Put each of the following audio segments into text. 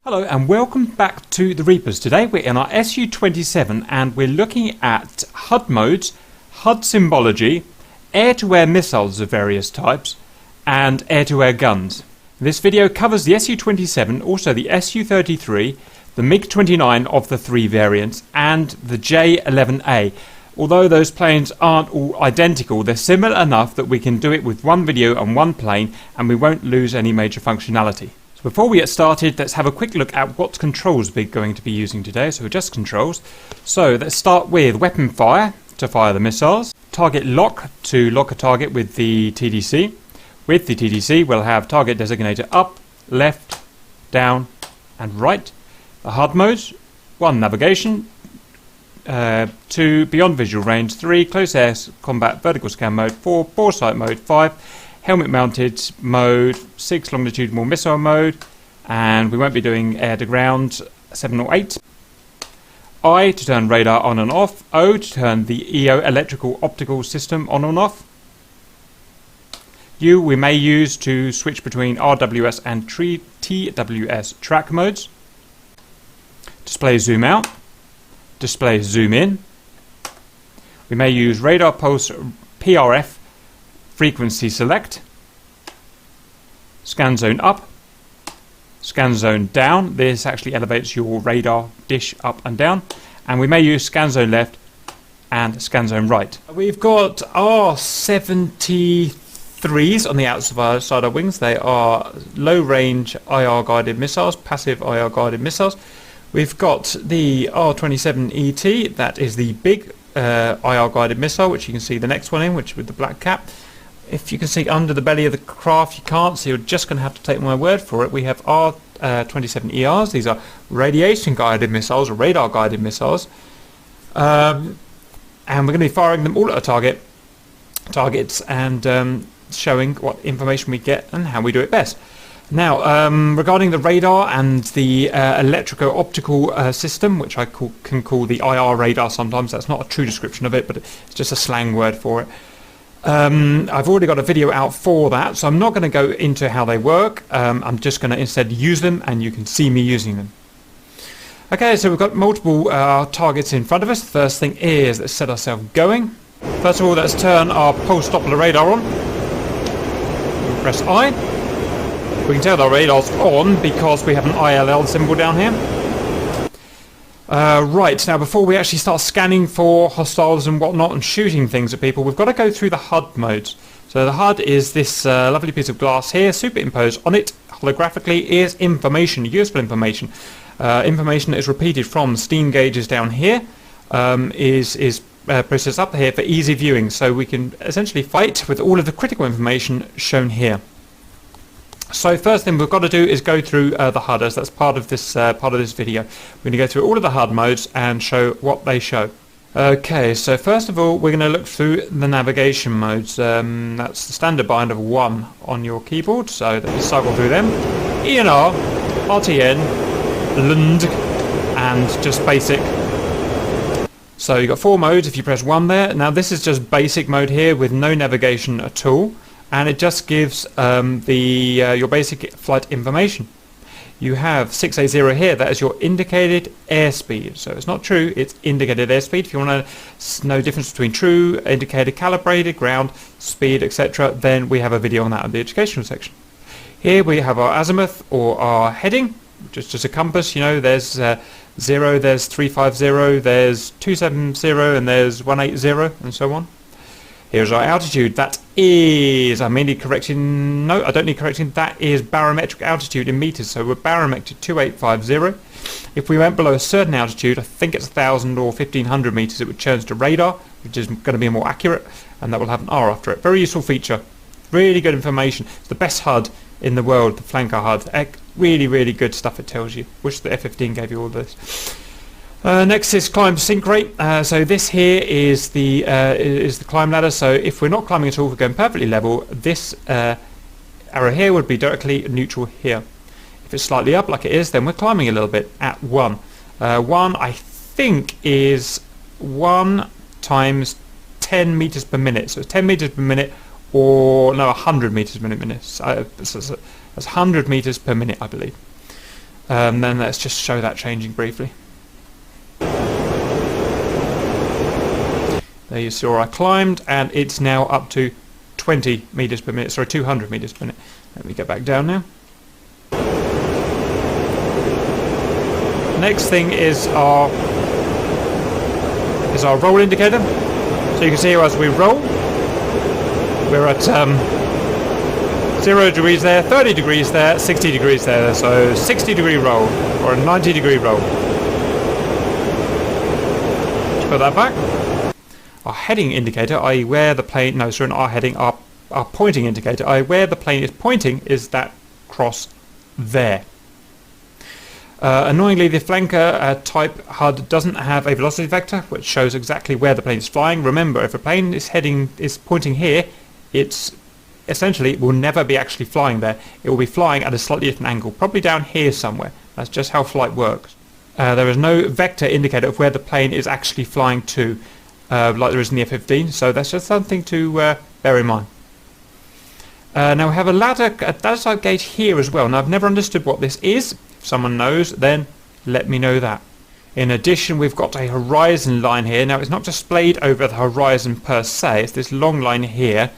Hello and welcome back to the Reapers. Today we're in our Su-27 and we're looking at HUD modes, HUD symbology, air-to-air missiles of various types, and air-to-air guns. This video covers the Su-27, also the Su-33, the MiG-29 of the three variants, and the J-11A. Although those planes aren't all identical, they're similar enough that we can do it with one video and one plane and we won't lose any major functionality. So before we get started, let's have a quick look at what controls we're going to be using today. So just controls. So let's start with weapon fire to fire the missiles. Target lock to lock a target with the TDC. With the TDC we'll have target designator up, left, down and right. The HUD modes, 1 navigation, 2 beyond visual range, 3 close air combat vertical scan mode, 4 bore sight mode, 5 helmet mounted mode, 6 longitudinal missile mode, and we won't be doing air to ground, 7 or 8. I to turn radar on and off, O to turn the EO electrical optical system on and off. U we may use to switch between RWS and TWS track modes. Display zoom out, display zoom in. We may use radar pulse PRF frequency select, scan zone up, scan zone down. This actually elevates your radar dish up and down. And we may use scan zone left and scan zone right. We've got our 73s on the outside of our wings. They are low range IR guided missiles, passive IR guided missiles. We've got the R-27ET, that is the big IR guided missile, which you can see the next one in, which with the black cap. If you can see under the belly of the craft, you can't, so you're just going to have to take my word for it. We have R-27ERs. These are radiation guided missiles, or radar guided missiles, and we're going to be firing them all at a targets and showing what information we get and how we do it best. Now, regarding the radar and the electrico-optical system, which I can call the IR radar sometimes, that's not a true description of it, but it's just a slang word for it. I've already got a video out for that, so I'm not going to go into how they work. I'm just going to instead use them, and you can see me using them. Okay, so we've got multiple targets in front of us. The first thing is, let's set ourselves going. First of all, let's turn our pulse Doppler radar on. We'll press I. We can tell our radar's on because we have an ILL symbol down here. Right, now before we actually start scanning for hostiles and whatnot and shooting things at people, we've got to go through the HUD modes. So the HUD is this lovely piece of glass here. Superimposed on it holographically is information, useful information. Information that is repeated from steam gauges down here is processed up here for easy viewing. So we can essentially fight with all of the critical information shown here. So first thing we've got to do is go through the HUD, as that's part of this video. We're going to go through all of the HUD modes and show what they show. Okay, so first of all we're going to look through the navigation modes. That's the standard bind of 1 on your keyboard, so let me cycle through them. ENR, RTN, LUND, and just basic. So you've got 4 modes if you press 1 there. Now this is just basic mode here with no navigation at all. And it just gives your basic flight information. You have 680 here, that is your indicated airspeed. So it's not true, it's indicated airspeed. If you want to know the difference between true, indicated, calibrated, ground, speed, etc., then we have a video on that in the educational section. Here we have our azimuth or our heading, which is just a compass. You know, there's 0, there's 350, there's 270, and there's 180, and so on. Here's our altitude. That is, I may need correcting, no, I don't need correcting, that is barometric altitude in meters, so we're barometric 2850. If we went below a certain altitude, I think it's 1,000 or 1,500 meters, it would change to radar, which is going to be more accurate, and that will have an R after it. Very useful feature. Really good information. It's the best HUD in the world, the flanker HUD. Really, really good stuff it tells you. Wish the F-15 gave you all this. Next is climb sync rate. So this here is the climb ladder. So if we're not climbing at all, we're going perfectly level. This arrow here would be directly neutral here. If it's slightly up like it is, then we're climbing a little bit at 1. 1 I think is 1 times 10 meters per minute. So it's 10 meters per minute, or no, 100 meters per minute. That's 100 meters per minute, I believe. Then let's just show that changing briefly. There you saw I climbed, and it's now up to 20 meters per minute, sorry, 200 meters per minute. Let me get back down now. Next thing is our roll indicator. So you can see here as we roll, we're at 0 degrees there, 30 degrees there, 60 degrees there. So 60 degree roll or a 90 degree roll. Let's put that back. Our heading indicator, i.e. where the plane, no, sorry, not our heading, our pointing indicator, i.e. where the plane is pointing is that cross there. Annoyingly, the flanker type HUD doesn't have a velocity vector, which shows exactly where the plane is flying. Remember, if a plane is pointing here, it's essentially it will never be actually flying there. It will be flying at a slightly different angle, probably down here somewhere. That's just how flight works. There is no vector indicator of where the plane is actually flying to, like there is in the F-15, so that's just something to bear in mind. Now we have a ladder type gauge here as well. Now I've never understood what this is. If someone knows, then let me know that. In addition, we've got a horizon line here. Now it's not displayed over the horizon per se, it's this long line here,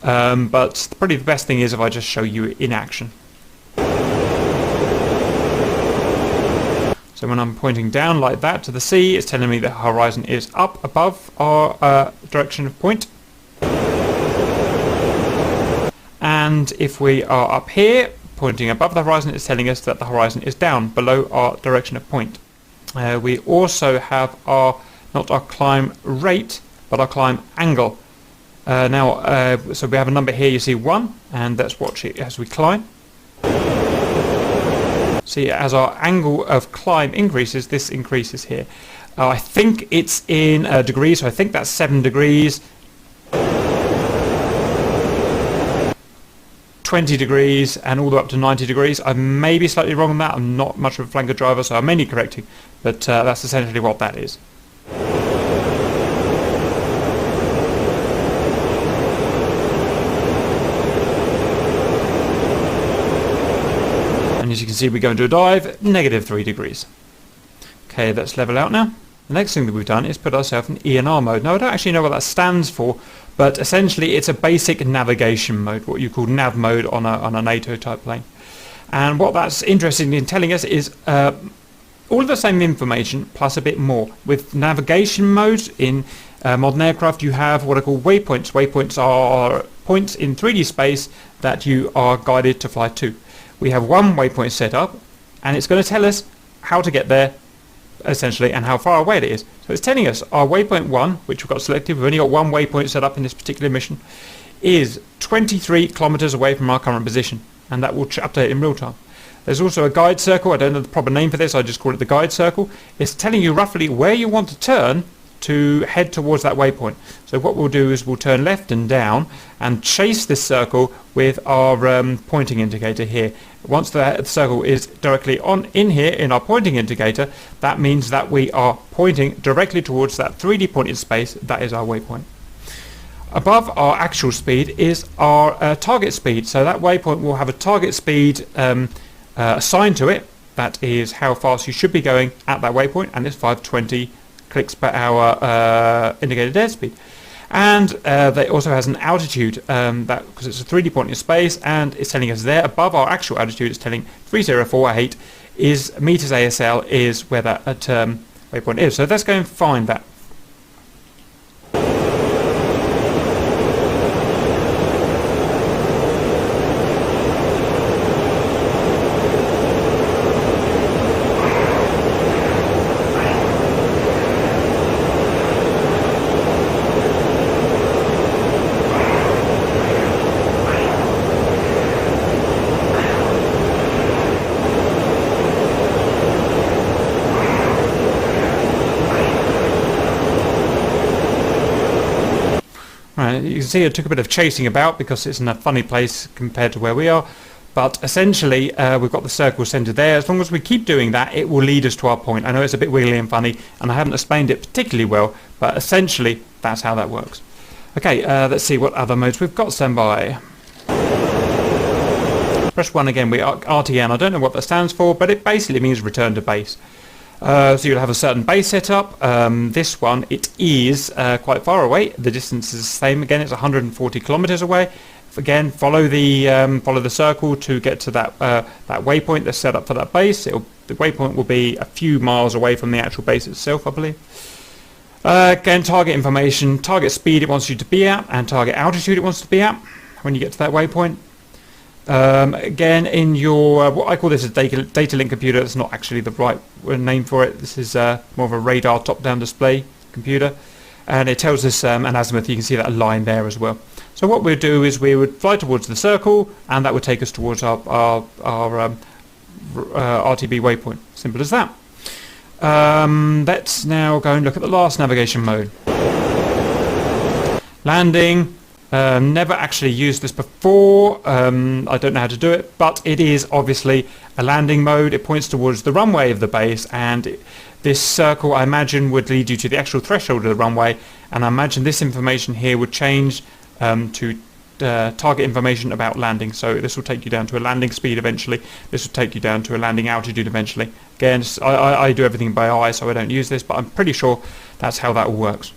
but probably the best thing is if I just show you in action. So when I'm pointing down like that to the sea, it's telling me the horizon is up above our direction of point. And if we are up here, pointing above the horizon, it's telling us that the horizon is down below our direction of point. We also have not our climb rate, but our climb angle. So we have a number here, you see 1, and let's watch it as we climb. See, as our angle of climb increases, this increases here. I think it's in degrees, so I think that's 7 degrees. 20 degrees and all the way up to 90 degrees. I may be slightly wrong on that. I'm not much of a flanker driver, so I may need correcting, but that's essentially what that is. And as you can see, we go into a dive, -3 degrees. Okay, let's level out now. The next thing that we've done is put ourselves in ENR mode. Now I don't actually know what that stands for, but essentially it's a basic navigation mode, what you call nav mode on a NATO type plane. And what that's interested in telling us is all of the same information plus a bit more. With navigation mode in modern aircraft, you have what are called waypoints. Waypoints are points in 3D space that you are guided to fly to. We have one waypoint set up, and it's going to tell us how to get there essentially and how far away it is. So it's telling us our waypoint 1, which we've got selected, we've only got one waypoint set up in this particular mission, is 23 kilometers away from our current position, and that will update in real time. There's also a guide circle. I don't know the proper name for this, I just call it the guide circle. It's telling you roughly where you want to turn to head towards that waypoint. So what we'll do is we'll turn left and down and chase this circle with our pointing indicator here. Once the circle is directly in here in our pointing indicator, that means that we are pointing directly towards that 3D point in space. That is our waypoint. Above our actual speed is our target speed. So that waypoint will have a target speed assigned to it. That is how fast you should be going at that waypoint, and it's 520 clicks per hour indicated airspeed. And that also has an altitude, because it's a 3D point in space, and it's telling us there above our actual altitude, it's telling 3048 is meters ASL is where that waypoint is. So let's go and find that. You can see it took a bit of chasing about because it's in a funny place compared to where we are, but essentially we've got the circle centered there. As long as we keep doing that, it will lead us to our point. I know it's a bit wiggly and funny, and I haven't explained it particularly well, but essentially that's how that works. Okay, let's see what other modes we've got standby. Press 1 again, RTN. I don't know what that stands for, but it basically means return to base. So you'll have a certain base setup. This one, it is quite far away. The distance is the same. Again, it's 140 kilometers away. Again, follow the circle to get to that waypoint that's set up for that base. The waypoint will be a few miles away from the actual base itself, I believe. Again, target information, target speed it wants you to be at, and target altitude it wants to be at when you get to that waypoint. Again, in your what I call this a data link computer. It's not actually the right name for it. This is more of a radar top-down display computer, and it tells us an azimuth. You can see that line there as well. So what we'd do is we would fly towards the circle, and that would take us towards our RTB waypoint. Simple as that. Let's now go and look at the last navigation mode. Landing. Never actually used this before. I don't know how to do it, but it is obviously a landing mode. It points towards the runway of the base, and this circle, I imagine, would lead you to the actual threshold of the runway, and I imagine this information here would change to target information about landing. So this will take you down to a landing speed eventually. This will take you down to a landing altitude eventually. Again, I do everything by eye, so I don't use this, but I'm pretty sure that's how that all works.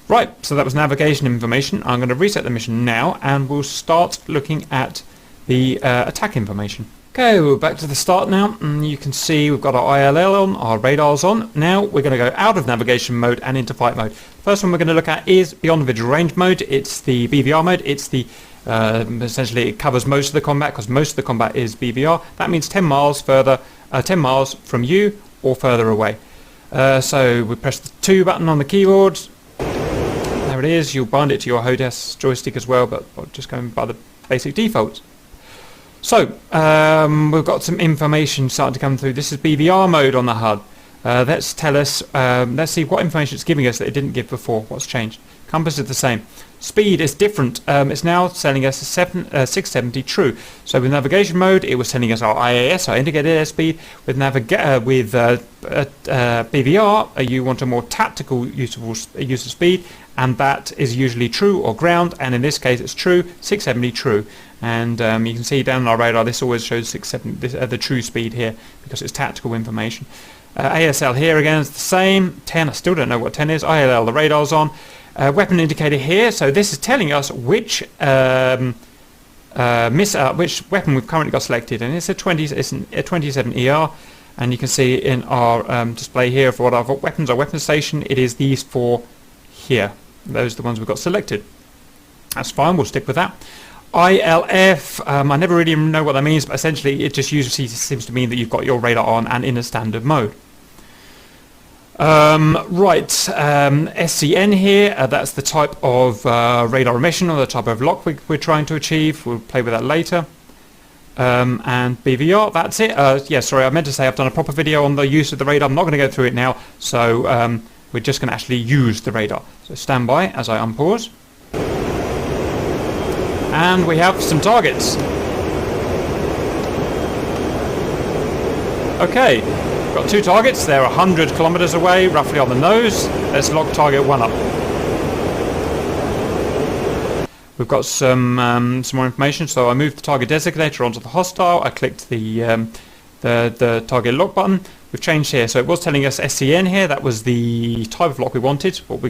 Right, so that was navigation information. I'm going to reset the mission now, and we'll start looking at the attack information. Okay, we're back to the start now, and you can see we've got our ILL on, our radars on. Now we're going to go out of navigation mode and into flight mode. First one we're going to look at is beyond visual range mode. It's the Bvr mode. It's the essentially it covers most of the combat, because most of the combat is Bvr. That means 10 miles further, 10 miles from you or further away. So we press the 2 button on the keyboard. There it is. You'll bind it to your HUD joystick as well, but just going by the basic defaults. So we've got some information starting to come through. This is Bvr mode on the HUD. Let's see what information it's giving us that it didn't give before. What's changed? Compass is the same. Speed is different. It's now telling us 670 true. So with navigation mode, it was telling us our IAS, our indicated airspeed. With Bvr, you want a more tactical use of speed, and that is usually true or ground. And in this case, it's true, 670 true. And you can see down on our radar, this always shows 670, the true speed here, because it's tactical information. ASL here again is the same. 10, I still don't know what 10 is. ILL, the radar's on. Weapon indicator here, so this is telling us which weapon we've currently got selected, and it's a 27 ER, and you can see in our display here for what our weapons, our weapon station, it is these 4 here. Those are the ones we've got selected. That's fine, we'll stick with that. ILF, I never really know what that means, but essentially it just usually seems to mean that you've got your radar on and in a standard mode. SCN here, that's the type of radar emission or the type of lock we're trying to achieve. We'll play with that later. And Bvr, that's it. Yeah, sorry, I meant to say I've done a proper video on the use of the radar. I'm not going to go through it now, so we're just going to actually use the radar. So stand by as I unpause. And we have some targets. Okay. Got 2 targets. They're 100 kilometers away, roughly on the nose. Let's lock target 1 up. We've got some more information. So I moved the target designator onto the hostile. I clicked the target lock button. We've changed here. So it was telling us SCN here. That was the type of lock we wanted. What I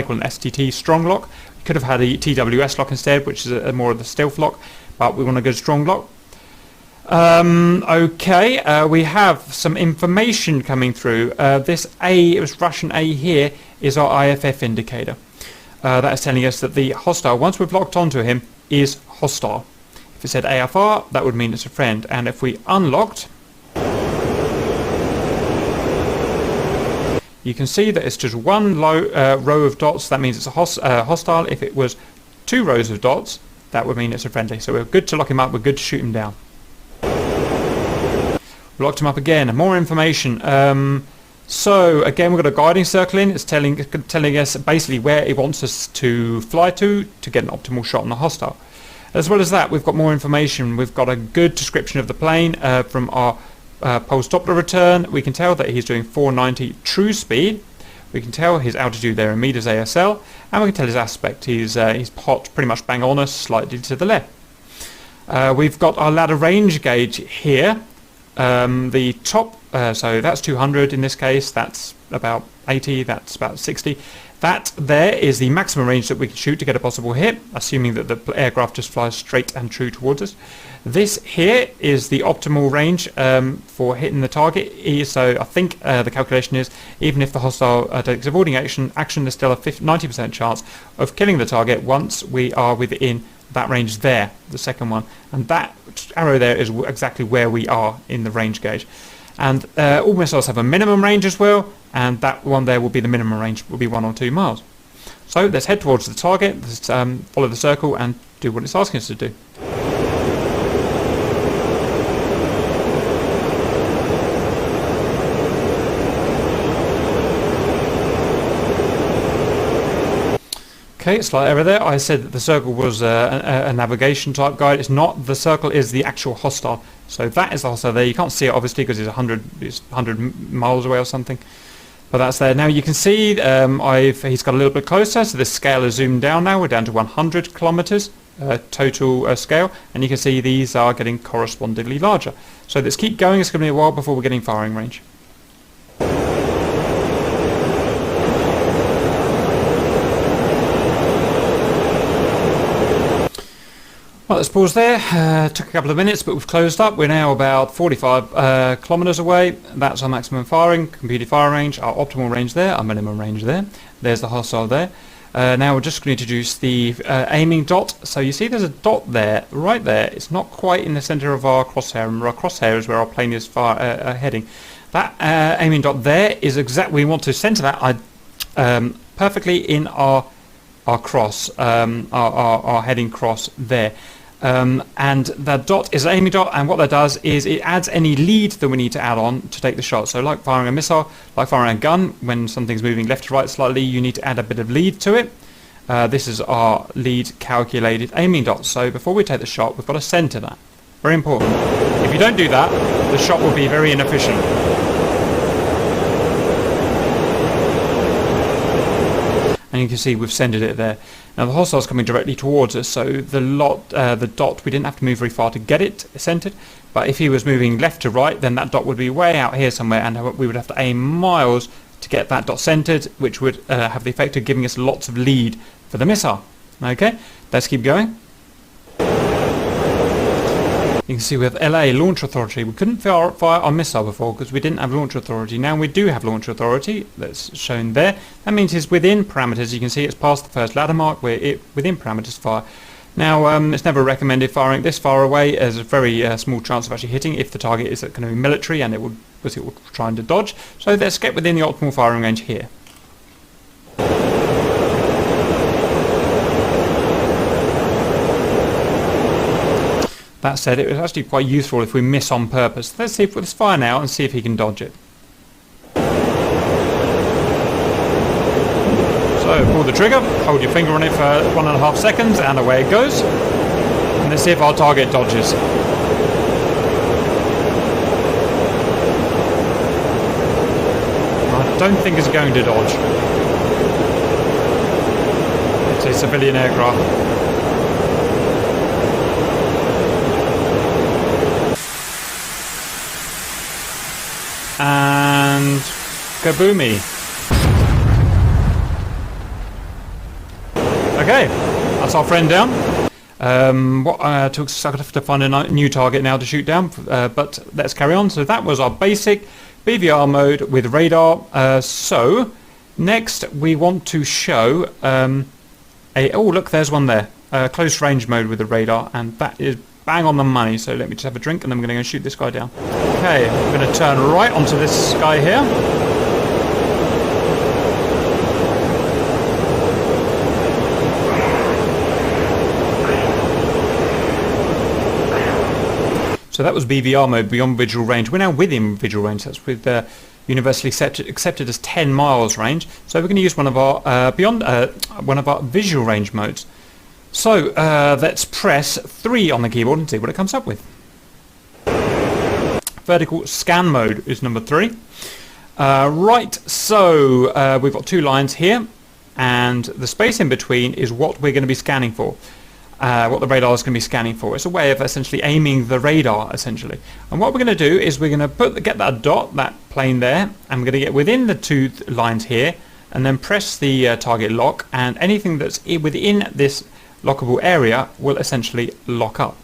call an STT strong lock. We could have had a TWS lock instead, which is more of the stealth lock. But we want to go strong lock. Okay, we have some information coming through. This A, it was Russian A here, is our IFF indicator. That is telling us that the hostile, once we've locked onto him, is hostile. If it said AFR, that would mean it's a friend. And if we unlocked, you can see that it's just 1 row of dots. That means it's a hostile. If it was 2 rows of dots, that would mean it's a friendly. So we're good to lock him up, we're good to shoot him down. Locked him up again. More information. So again, we've got a guiding circle in. It's telling us basically where it wants us to fly to get an optimal shot on the hostile. As well as that, we've got more information. We've got a good description of the plane from our pulse Doppler return. We can tell that he's doing 490 true speed. We can tell his altitude there in meters ASL, and we can tell his aspect. He's hot, pretty much bang on us, slightly to the left. We've got our ladder range gauge here. The top, so that's 200 in this case, that's about 80, that's about 60. That there is the maximum range that we can shoot to get a possible hit, assuming that the aircraft just flies straight and true towards us. This here is the optimal range for hitting the target. So I think the calculation is, even if the hostile takes avoiding action, there's still a 90% chance of killing the target once we are within that range there, the second one. And that arrow there is exactly where we are in the range gauge. And all missiles have a minimum range as well, and that one there will be the minimum range, will be 1 or 2 miles. So let's head towards the target, let's follow the circle and do what it's asking us to do. Okay, slight error there. I said that the circle was a navigation type guide. It's not. The circle is the actual hostile. So that is the hostile there. You can't see it obviously because it's 100 miles away or something. But that's there. Now you can see he's got a little bit closer. So this scale is zoomed down now. We're down to 100 kilometers total scale. And you can see these are getting correspondingly larger. So let's keep going. It's going to be a while before we're getting firing range. Well, let's pause there. Took a couple of minutes, but we've closed up. We're now about 45 kilometers away. That's our maximum firing, computed fire range, our optimal range there, our minimum range there. There's the hostile there. Now we're just going to introduce the aiming dot. So you see there's a dot there, right there. It's not quite in the center of our crosshair. Remember, our crosshair is where our plane is heading. That aiming dot there is exactly, we want to center that perfectly in our cross, our heading cross there. And that dot is an aiming dot, and what that does is it adds any lead that we need to add on to take the shot. So like firing a missile, like firing a gun, when something's moving left to right slightly, you need to add a bit of lead to it. This is our lead calculated aiming dot. So before we take the shot, we've got to center that. Very important. If you don't do that, the shot will be very inefficient. And you can see we've centered it there. Now the hostile's coming directly towards us, so the dot, we didn't have to move very far to get it centered. But if he was moving left to right, then that dot would be way out here somewhere, and we would have to aim miles to get that dot centered, which would have the effect of giving us lots of lead for the missile. Okay, let's keep going. You can see with LA, launch authority, we couldn't fire our missile before because we didn't have launch authority. Now we do have launch authority, that's shown there. That means it's within parameters. You can see it's past the first ladder mark, we're within parameters to fire. Now it's never recommended firing this far away. There's a very small chance of actually hitting if the target is going to be military and it will try to dodge. So let's get within the optimal firing range here. That said, it was actually quite useful if we miss on purpose. Let's fire now and see if he can dodge it. So pull the trigger, hold your finger on it for 1.5 seconds, and away it goes. And let's see if our target dodges. I don't think it's going to dodge. It's a civilian aircraft. And kaboomy. Okay, that's our friend down. I have to find a new target now to shoot down, but let's carry on. So that was our basic Bvr mode with radar. So next we want to show oh look, there's one there. Close range mode with the radar, and that is bang on the money. So let me just have a drink and then we're going to go shoot this guy down. Okay, I'm going to turn right onto this guy here. So that was Bvr mode, beyond visual range. We're now within visual range. That's with universally accepted as 10 miles range. So we're going to use one of our visual range modes. So let's press 3 on the keyboard and see what it comes up with. Vertical scan mode is number 3. Right, so we've got 2 lines here, and the space in between is what we're going to be scanning for. what the radar is going to be scanning for. It's a way of essentially aiming the radar, essentially. And what we're going to do is we're going to get that dot, that plane there, and we're going to get within the two lines here, and then press the target lock, and anything that's within this lockable area will essentially lock up.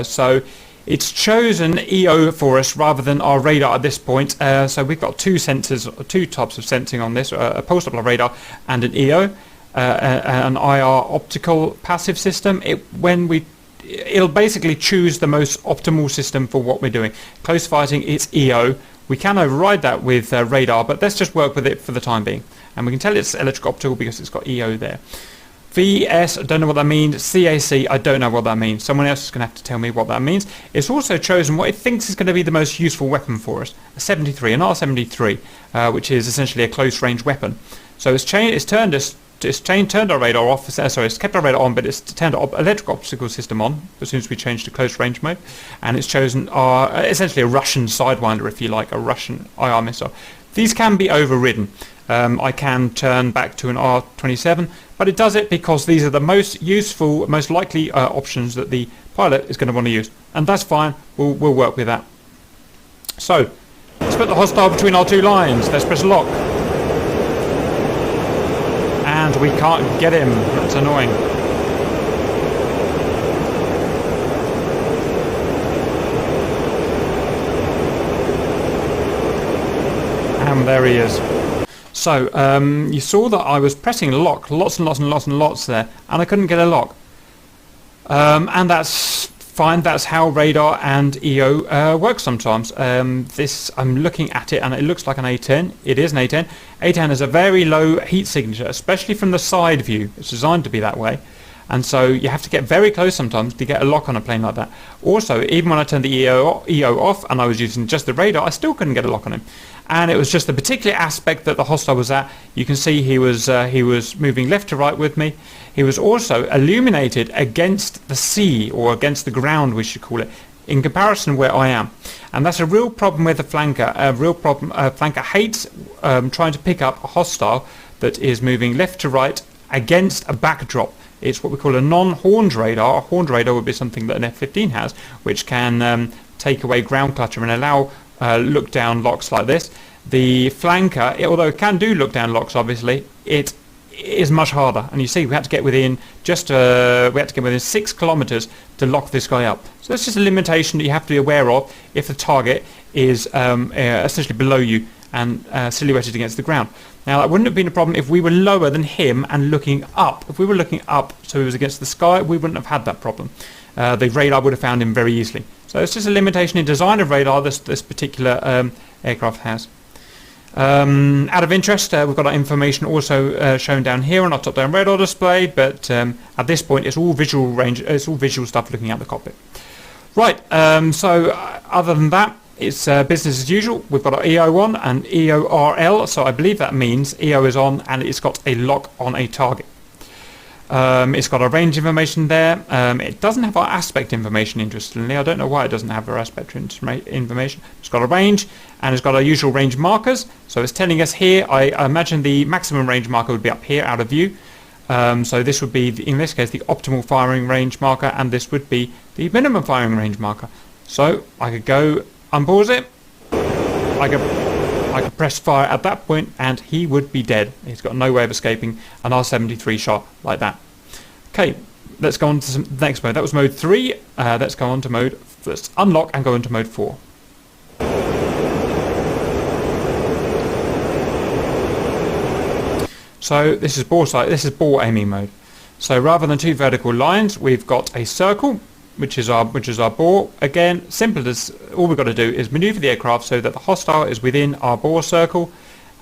So it's chosen EO for us rather than our radar at this point. So we've got two sensors, two types of sensing on this, a pulse Doppler radar and an EO. An IR optical passive system. It'll basically choose the most optimal system for what we're doing. Close fighting, it's EO. We can override that with radar, but let's just work with it for the time being. And we can tell it's electric optical because it's got EO there. VS, I don't know what that means. CAC, I don't know what that means. Someone else is going to have to tell me what that means. It's also chosen what it thinks is going to be the most useful weapon for us. A 73, an R73, which is essentially a close range weapon. So it's turned our radar off, it's kept our radar on, but it's turned our electric optical system on as soon as we change to close range mode, and it's chosen our, essentially a Russian Sidewinder, if you like, a Russian IR missile. These can be overridden. I can turn back to an R-27, but it does it because these are the most useful, most likely options that the pilot is going to want to use, and that's fine, we'll work with that. So, let's put the hostile between our two lines, let's press lock. And we can't get him. That's annoying. And there he is. So, you saw that I was pressing lock lots and lots and lots and lots there, and I couldn't get a lock. And that's fine. That's how radar and EO work sometimes. I'm looking at it and it looks like an A10. It is an A10. A10 has a very low heat signature, especially from the side view. It's designed to be that way. And so you have to get very close sometimes to get a lock on a plane like that. Also, even when I turned the EO off and I was using just the radar, I still couldn't get a lock on him. And it was just the particular aspect that the hostile was at. You can see he was moving left to right with me. He was also illuminated against the sea, or against the ground we should call it, in comparison where I am. And that's a real problem with the flanker. A real problem. Flanker hates trying to pick up a hostile that is moving left to right against a backdrop. It's what we call a non-horned radar. A horned radar would be something that an F-15 has, which can take away ground clutter and allow look-down locks like this. The flanker, although it can do look-down locks, obviously, it is much harder. And you see, we had to get within 6 kilometers to lock this guy up. So that's just a limitation that you have to be aware of if the target is essentially below you and silhouetted against the ground. Now, that wouldn't have been a problem if we were lower than him and looking up. If we were looking up, so he was against the sky, we wouldn't have had that problem. The radar would have found him very easily. So it's just a limitation in design of radar this particular aircraft has. Out of interest, we've got our information also shown down here on our top-down radar display, but at this point it's all visual range. It's all visual stuff looking at the cockpit. Right. So other than that, it's business as usual. We've got our EO on and EORL, so I believe that means EO is on and it's got a lock on a target. It's got our range information there. It doesn't have our aspect information, interestingly. I don't know why it doesn't have our aspect information. It's got a range and it's got our usual range markers. So it's telling us here, I imagine the maximum range marker would be up here out of view. So this would be, in this case, the optimal firing range marker, and this would be the minimum firing range marker. So I could go unpause it. I could press fire at that point and he would be dead. He's got no way of escaping an R-73 shot like that. Okay, let's go on to the next mode. That was mode 3. Let's go on to mode, let's unlock and go into mode 4. So this is bore aiming mode. So rather than two vertical lines, we've got a circle, which is our bore. Again, simple as all we've got to do is maneuver the aircraft so that the hostile is within our bore circle,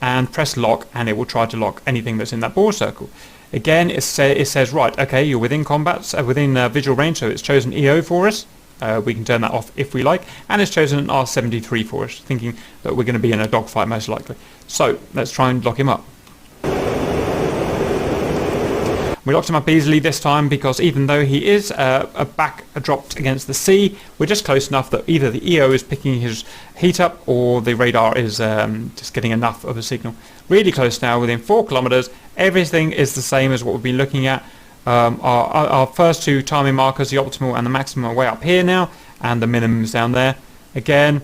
and press lock, and it will try to lock anything that's in that bore circle. Again, it says right, okay, you're within combat, within visual range, so it's chosen EO for us. We can turn that off if we like, and it's chosen an R-73 for us, thinking that we're going to be in a dogfight most likely. So let's try and lock him up. We locked him up easily this time because even though he is dropped against the sea, we're just close enough that either the EO is picking his heat up or the radar is just getting enough of a signal. Really close now, within 4 kilometers. Everything is the same as what we've been looking at. Our first two timing markers, the optimal and the maximum, are way up here now, and the minimum is down there. Again,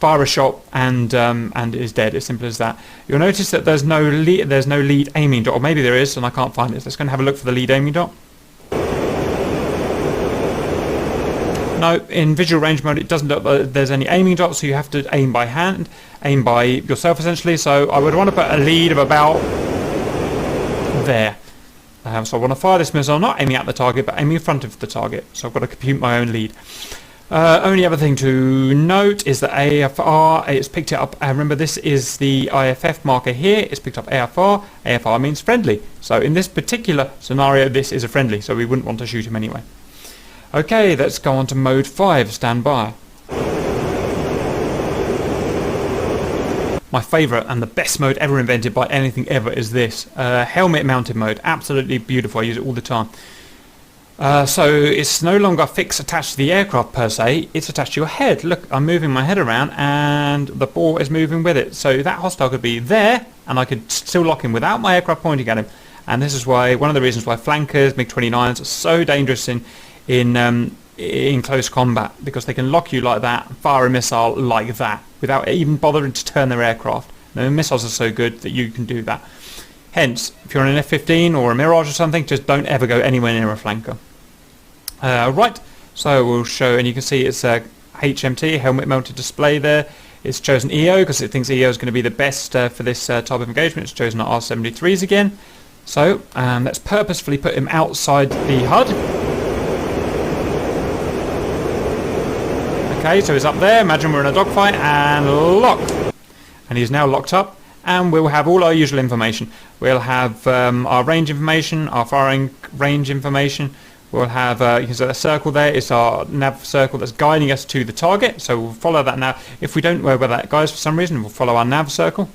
fire a shot and it is dead. As simple as that. You'll notice that there's no lead aiming dot, or maybe there is, and I can't find it. So let's go and have a look for the lead aiming dot. No, in visual range mode it doesn't look like there's any aiming dots, so you have to aim by hand, aim by yourself essentially. So I would want to put a lead of about there. So I want to fire this missile, not aiming at the target, but aiming in front of the target. So I've got to compute my own lead. Only other thing to note is that AFR, it's picked it up. Remember, this is the IFF marker here. It's picked up AFR. AFR means friendly. So in this particular scenario, this is a friendly, so we wouldn't want to shoot him anyway. Okay, let's go on to mode 5. Stand by. My favourite and the best mode ever invented by anything ever is this. Helmet mounted mode. Absolutely beautiful. I use it all the time. So it's no longer fixed attached to the aircraft per se, it's attached to your head. Look, I'm moving my head around and the ball is moving with it. So that hostile could be there and I could still lock him without my aircraft pointing at him. And this is why, one of the reasons why flankers, MiG-29s are so dangerous in close combat, because they can lock you like that, fire a missile like that, without even bothering to turn their aircraft. The missiles are so good that you can do that. Hence, if you're on an F-15 or a Mirage or something, just don't ever go anywhere near a flanker. Right, so we'll show, and you can see it's a HMT, helmet mounted display there. It's chosen EO because it thinks EO is going to be the best for this type of engagement. It's chosen our R-73s again. So let's purposefully put him outside the HUD. Okay, so he's up there. Imagine we're in a dogfight and locked. And he's now locked up. And we'll have all our usual information. We'll have our range information, our firing range information. We'll have, you can see that circle there. It's our nav circle that's guiding us to the target. So we'll follow that now. If we don't know where that goes for some reason, we'll follow our nav circle.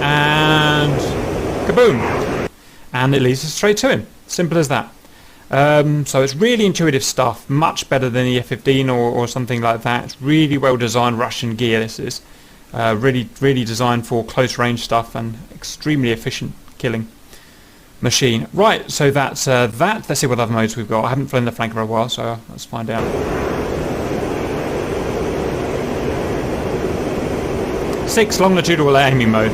And kaboom! And it leads us straight to him. Simple as that. So it's really intuitive stuff, much better than the F-15 or something like that. It's really well designed Russian gear. This is really designed for close range stuff and extremely efficient killing machine. Right, so that's that. Let's see what other modes we've got. I haven't flown the flanker for a while, so let's find out. 6, longitudinal aiming mode.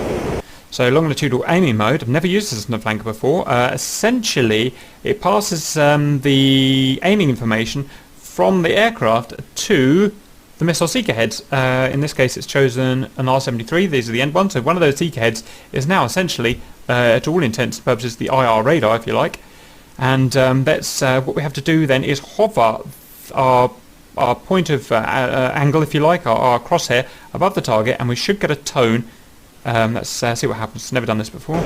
So longitudinal aiming mode, I've never used this in a flanker before. Essentially, it passes the aiming information from the aircraft to the missile seeker heads. In this case, it's chosen an R-73. These are the end ones. So one of those seeker heads is now essentially, to all intents and purposes, the IR radar, if you like. And that's what we have to do then is hover our point of angle, if you like, our crosshair above the target, and we should get a tone. Let's see what happens. Never done this before.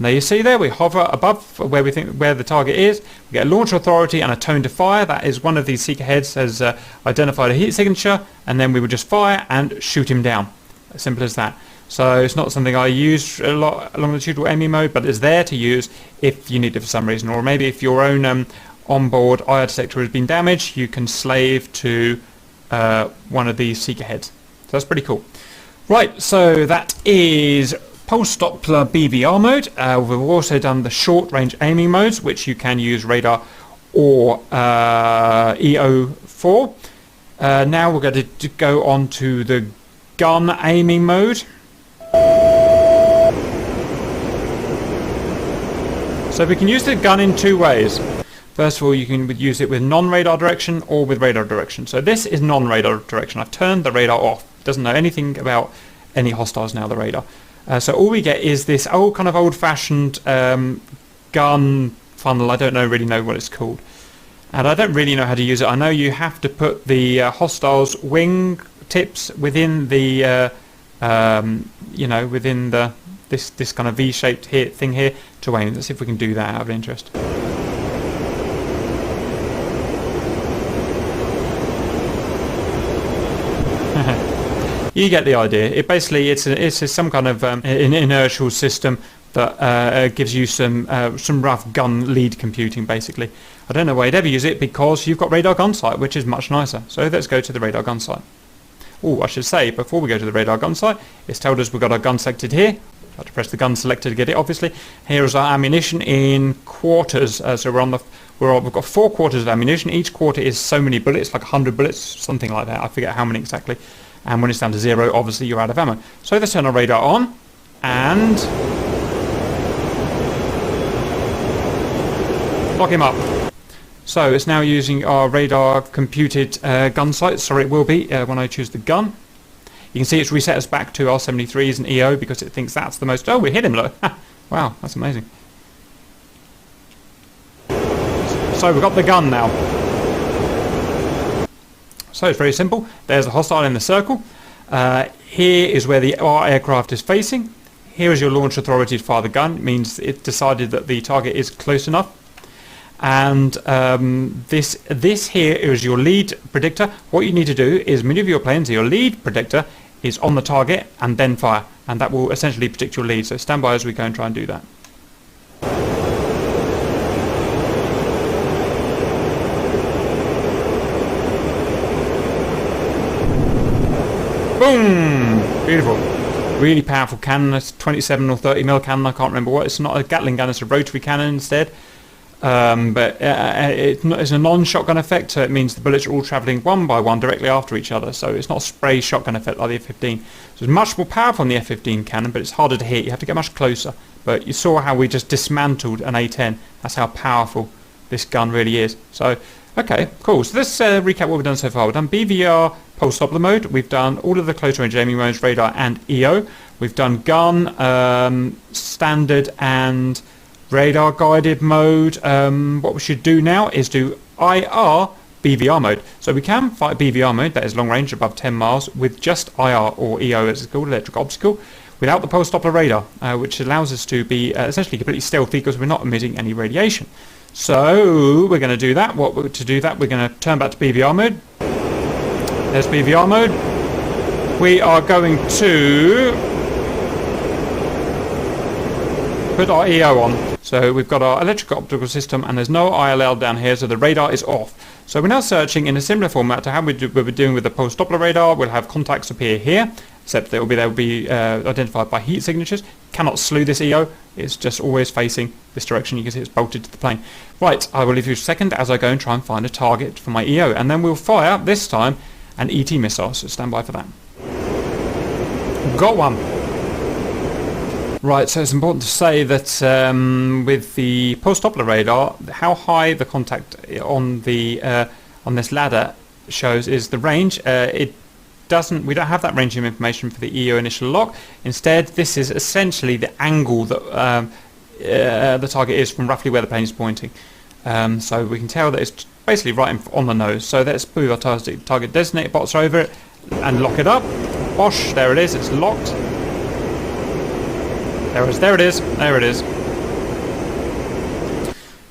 There you see there, we hover above where we think where the target is. We get a launch authority and a tone to fire. That is one of these seeker heads has identified a heat signature, and then we would just fire and shoot him down. As simple as that. So it's not something I use a lot longitudinal aiming mode, but it's there to use if you need it for some reason, or maybe if your own onboard IR detector has been damaged, you can slave to one of these seeker heads. So that's pretty cool. Right, so that is pulse Doppler Bvr mode. We've also done the short range aiming modes, which you can use radar or EO for. Now we're going to go on to the gun aiming mode. So we can use the gun in two ways. First of all, you can use it with non-radar direction or with radar direction. So this is non-radar direction. I've turned the radar off. It doesn't know anything about any hostiles now, the radar. So all we get is this old-fashioned gun funnel. I don't really know what it's called. And I don't really know how to use it. I know you have to put the hostiles' wing tips within the, within the this kind of V-shaped thing here to aim. Let's see if we can do that out of interest. You get the idea. It basically it's some kind of an inertial system that gives you some rough gun lead computing. Basically, I don't know why you'd ever use it because you've got radar gun sight, which is much nicer. So let's go to the radar gun sight. Oh, I should say, before we go to the radar gun sight, it's told us we've got our gun selected here. I have to press the gun selector to get it, obviously. Here is our ammunition in quarters. So we've got 4 quarters of ammunition. Each quarter is so many bullets, like 100 bullets, something like that. I forget how many exactly. And when it's down to 0, obviously you're out of ammo. So let's turn our radar on, and lock him up. So it's now using our radar computed gun sight. Sorry, it will be when I choose the gun. You can see it's reset us back to our 73s and EO because it thinks that's the most... Oh, we hit him, look. Wow, that's amazing. So we've got the gun now. So it's very simple. There's a hostile in the circle. Here is where our aircraft is facing. Here is your launch authority to fire the gun. It means it decided that the target is close enough. And this here is your lead predictor. What you need to do is maneuver your plane so your lead predictor is on the target and then fire, and that will essentially predict your lead. So stand by as we go and try and do that. Boom! Beautiful. Really powerful cannon. It's 27 or 30mm cannon, I can't remember what. It's not a Gatling gun, it's a rotary cannon instead. But it's a non-shotgun effect, so it means the bullets are all travelling one by one directly after each other, so it's not a spray shotgun effect like the F-15. So it's much more powerful than the F-15 cannon, but it's harder to hit. You have to get much closer. But you saw how we just dismantled an A-10. That's how powerful this gun really is. So, okay, cool. So let's recap what we've done so far. We've done Bvr pulse Doppler mode. We've done all of the close range aiming modes, radar and EO. We've done gun, standard and radar guided mode. What we should do now is do IR Bvr mode. So we can fight Bvr mode, that is long range above 10 miles, with just IR or EO as it's called, electric obstacle, without the pulse Doppler radar, which allows us to be essentially completely stealthy because we're not emitting any radiation. So we're going to do that. To do that, we're going to turn back to Bvr mode. There's Bvr mode. We are going to put our EO on. So we've got our electric optical system and there's no ILL down here, so the radar is off. So we're now searching in a similar format to how we were doing with the pulse Doppler radar. We'll have contacts appear here, except they'll be identified by heat signatures. Cannot slew this EO, it's just always facing this direction. You can see it's bolted to the plane. Right, I will leave you a second as I go and try and find a target for my EO, and then we'll fire, this time, an ET missile, so stand by for that. Got one. Right, so it's important to say that with the pulse Doppler radar, how high the contact on the on this ladder shows is the range. We don't have that range of information for the EO initial lock. Instead, this is essentially the angle that the target is from roughly where the plane is pointing. So we can tell that it's basically right on the nose. So let's move our target designator box over it and lock it up. Bosh, there it is, it's locked. There it is.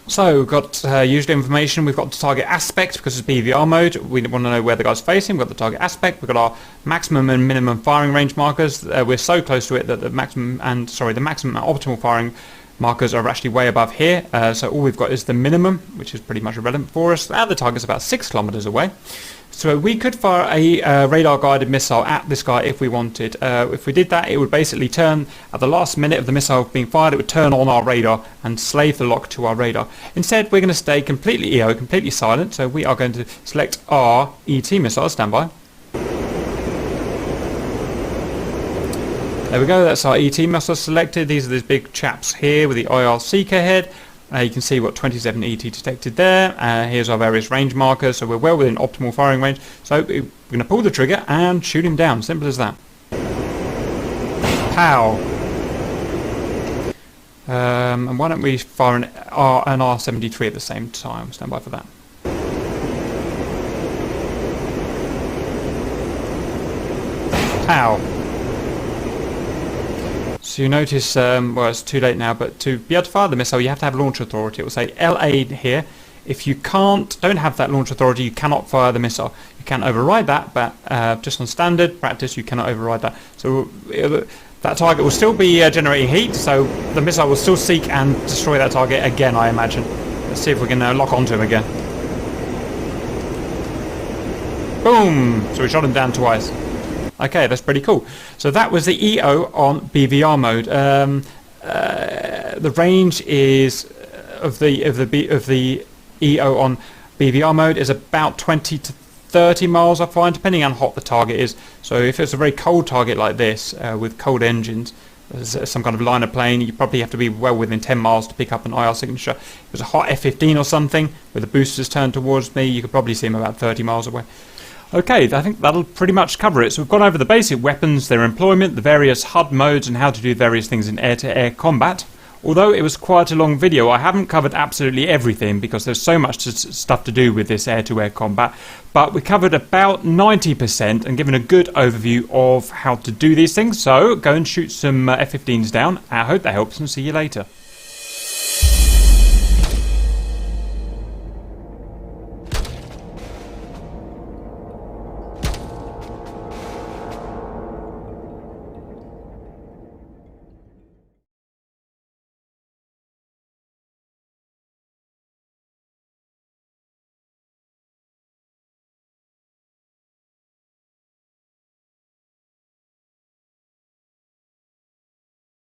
So we've got usual information. We've got the target aspect because it's Bvr mode. We want to know where the guy's facing. We've got the target aspect. We've got our maximum and minimum firing range markers. We're so close to it that the maximum and optimal firing markers are actually way above here. So all we've got is the minimum, which is pretty much irrelevant for us. The target's about 6 kilometers away. So we could fire a radar-guided missile at this guy if we wanted. If we did that, it would basically turn, at the last minute of the missile being fired, it would turn on our radar and slave the lock to our radar. Instead, we're going to stay completely EO, completely silent, so we are going to select our ET missile. Stand by. There we go, that's our ET missile selected. These are these big chaps here with the IR seeker head. You can see what 27 ET detected there. Here's our various range markers, so we're well within optimal firing range. So we're going to pull the trigger and shoot him down. Simple as that. Pow! And why don't we fire an R73 at the same time? Stand by for that. Pow! So you notice, well, it's too late now, but to be able to fire the missile, you have to have launch authority. It will say LA here. If you don't have that launch authority, you cannot fire the missile. You can override that, but just on standard practice, you cannot override that. So that target will still be generating heat, so the missile will still seek and destroy that target again, I imagine. Let's see if we can lock onto him again. Boom! So we shot him down twice. Okay, that's pretty cool. So that was the EO on Bvr mode. The range is of the EO on Bvr mode is about 20 to 30 miles, I find, depending on how hot the target is. So if it's a very cold target like this, with cold engines, some kind of liner plane, you probably have to be well within 10 miles to pick up an IR signature. If it was a hot F-15 or something, with the boosters turned towards me, you could probably see them about 30 miles away. Okay, I think that'll pretty much cover it. So we've gone over the basic weapons, their employment, the various HUD modes, and how to do various things in air-to-air combat. Although it was quite a long video, I haven't covered absolutely everything because there's so much stuff to do with this air-to-air combat, but we covered about 90% and given a good overview of how to do these things. So go and shoot some F-15s down. I hope that helps, and see you later.